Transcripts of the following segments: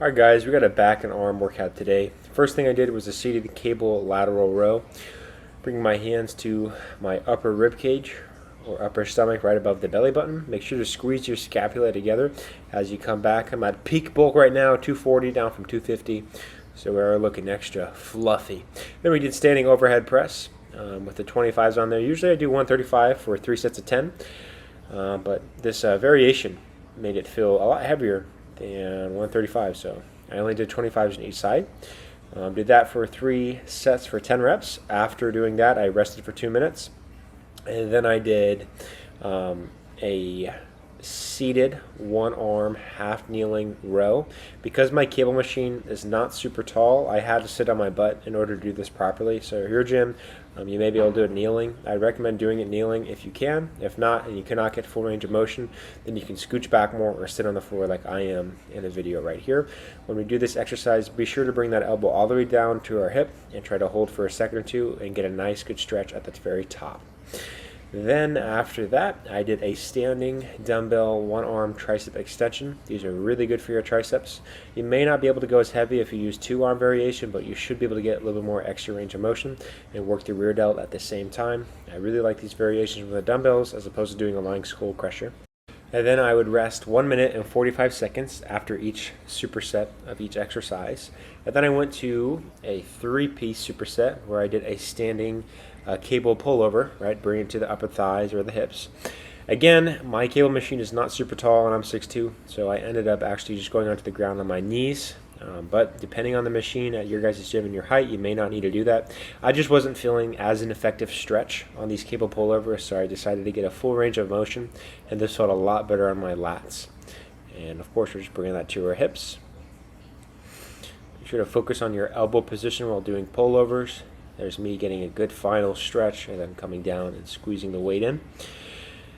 Alright guys, we got a back and arm workout today. First thing I did was a seated cable lateral row. Bring my hands to my upper rib cage or upper stomach right above the belly button. Make sure to squeeze your scapula together as you come back. I'm at peak bulk right now, 240 down from 250. So we're looking extra fluffy. Then we did standing overhead press with the 25s on there. Usually I do 135 for 3 sets of 10. But this variation made it feel a lot heavier than 135, so I only did 25s on each side. Did that for 3 sets for 10 reps. After doing that, I rested for 2 minutes, and then I did a seated one arm half kneeling row. Because my cable machine is not super tall, I had to sit on my butt in order to do this properly. So your gym, you may be able to do it kneeling. I recommend doing it kneeling if you can. If not, and you cannot get full range of motion, then you can scooch back more or sit on the floor like I am in the video right here. When we do this exercise, be sure to bring that elbow all the way down to our hip and try to hold for a second or two and get a nice good stretch at the very top. Then after that, I did a standing dumbbell one arm tricep extension. These are really good for your triceps. You may not be able to go as heavy if you use 2 arm variation, but you should be able to get a little bit more extra range of motion and work the rear delt at the same time. I really like these variations with the dumbbells as opposed to doing a lying skull crusher. And then I would rest 1 minute and 45 seconds after each superset of each exercise. And then I went to a 3-piece superset where I did a standing cable pullover, right? Bring it to the upper thighs or the hips. Again, my cable machine is not super tall and I'm 6'2", so I ended up actually just going onto the ground on my knees. But depending on the machine at your guys' gym and your height, you may not need to do that. I just wasn't feeling as an effective stretch on these cable pullovers, so I decided to get a full range of motion, and this felt a lot better on my lats. And of course, we're just bringing that to our hips. Be sure to focus on your elbow position while doing pullovers. There's me getting a good final stretch and then coming down and squeezing the weight in.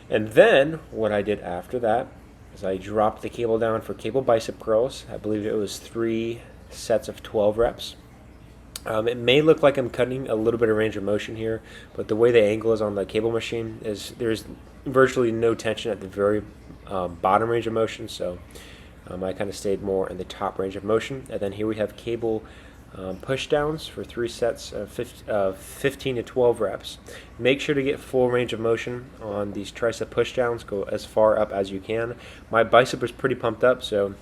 And then what I did after that is I dropped the cable down for cable bicep curls. I believe it was 3 sets of 12 reps. It may look like I'm cutting a little bit of range of motion here, but the way the angle is on the cable machine is there's virtually no tension at the very bottom range of motion, so I kind of stayed more in the top range of motion. And then here we have cable push downs for 3 sets of 15 to 12 reps. Make sure to get full range of motion on these tricep push downs. Go as far up as you can. My bicep was pretty pumped up, so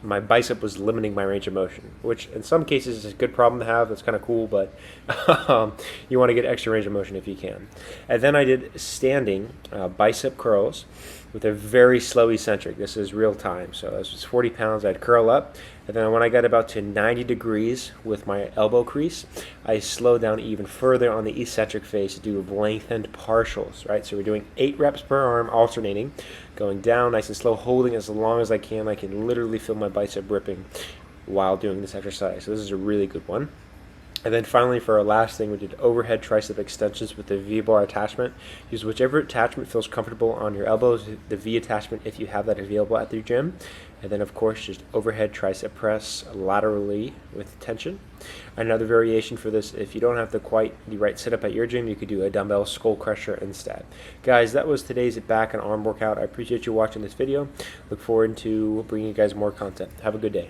my bicep was limiting my range of motion, which in some cases is a good problem to have. That's kind of cool, but you want to get extra range of motion if you can. And then I did standing bicep curls with a very slow eccentric. This is real time, so this was 40 pounds. I'd curl up, and then when I got about to 90 degrees with my elbow crease, I slowed down even further on the eccentric phase to do lengthened partials, right? So we're doing 8 reps per arm, alternating, going down nice and slow, holding as long as I can. I can literally feel my bicep ripping while doing this exercise. So this is a really good one. And then finally, for our last thing, we did overhead tricep extensions with the V-bar attachment. Use whichever attachment feels comfortable on your elbows, the V attachment if you have that available at your gym. And then, of course, just overhead tricep press laterally with tension. Another variation for this, if you don't have the right setup at your gym, you could do a dumbbell skull crusher instead. Guys, that was today's back and arm workout. I appreciate you watching this video. Look forward to bringing you guys more content. Have a good day.